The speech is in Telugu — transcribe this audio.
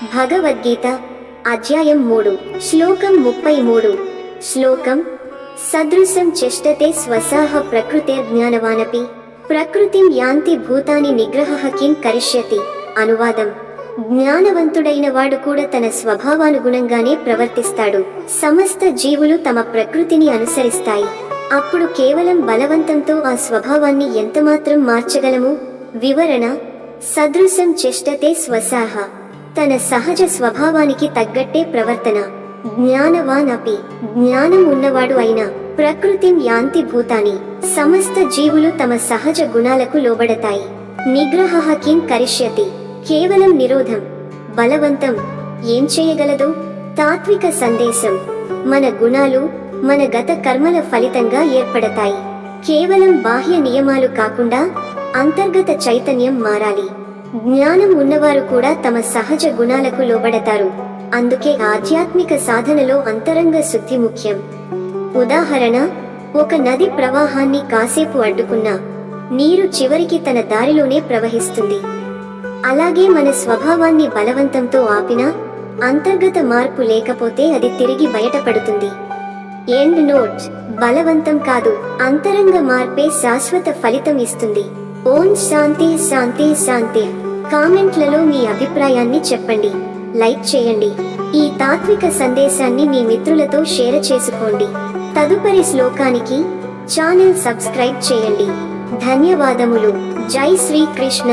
భగవద్గీత అధ్యాయం 3 శ్లోకం 33 శ్లోకం సదృశం చేష్టతే స్వసాహ ప్రకృతిర్జ్ఞానవానపి ప్రకృతిం యాంతి భూతాని నిగ్రహః కిం కరిష్యతి. అనువాదం: జ్ఞానవంతుడైన వాడు కూడా తన స్వభావానుగుణంగానే ప్రవర్తిస్తాడు. సమస్త జీవులు తమ ప్రకృతిని అనుసరిస్తాయి. అప్పుడు కేవలం బలవంతంతో ఆ స్వభావాన్ని ఎంతమాత్రం మార్చగలము? వివరణ: సదృశం చేష్టతే స్వసాహ, తన సహజ స్వభావానికి తగ్గట్టే ప్రవర్తన. జ్ఞానవాన్ అపి, జ్ఞానం ఉన్నవాడు అయినా. ప్రకృతిం యాంతి భూతాని, సమస్త జీవులు తమ సహజ గుణాలకు లోబడతాయి. నిగ్రహః కిం కరిష్యతి, కేవలం నిరోధం, బలవంతం ఏం చేయగలదు? తాత్విక సందేశం: మన గుణాలు మన గత కర్మల ఫలితంగా ఏర్పడతాయి. కేవలం బాహ్య నియమాలు కాకుండా అంతర్గత చైతన్యం మారాలి. జ్ఞానం ఉన్నవారు కూడా తమ సహజ గుణాలకు లోబడతారు. అందుకే ఆధ్యాత్మిక సాధనలో అంతరంగ శుద్ధి ముఖ్యం. ఉదాహరణ: ఒక నది ప్రవాహాన్ని కాసేపు అడ్డుకున్నా నీరు చివరికి తన దారిలోనే ప్రవహిస్తుంది. అలాగే మన స్వభావాన్ని బలవంతంతో ఆపినా అంతర్గత మార్పు లేకపోతే అది తిరిగి బయటపడుతుంది. ఎండ్ నోట్: బలవంతం కాదు, అంతరంగ మార్పే శాశ్వత ఫలితం ఇస్తుంది. ఓం శాంతి శాంతి శాంతి. కామెంట్లలో మీ అభిప్రాయాన్ని చెప్పండి, లైక్ చేయండి. ఈ తాత్విక సందేశాన్ని మీ మిత్రులతో షేర్ చేసుకోండి. తదుపరి శ్లోకానికి ఛానల్ సబ్స్క్రైబ్ చేయండి. ధన్యవాదములు. జై శ్రీ కృష్ణ.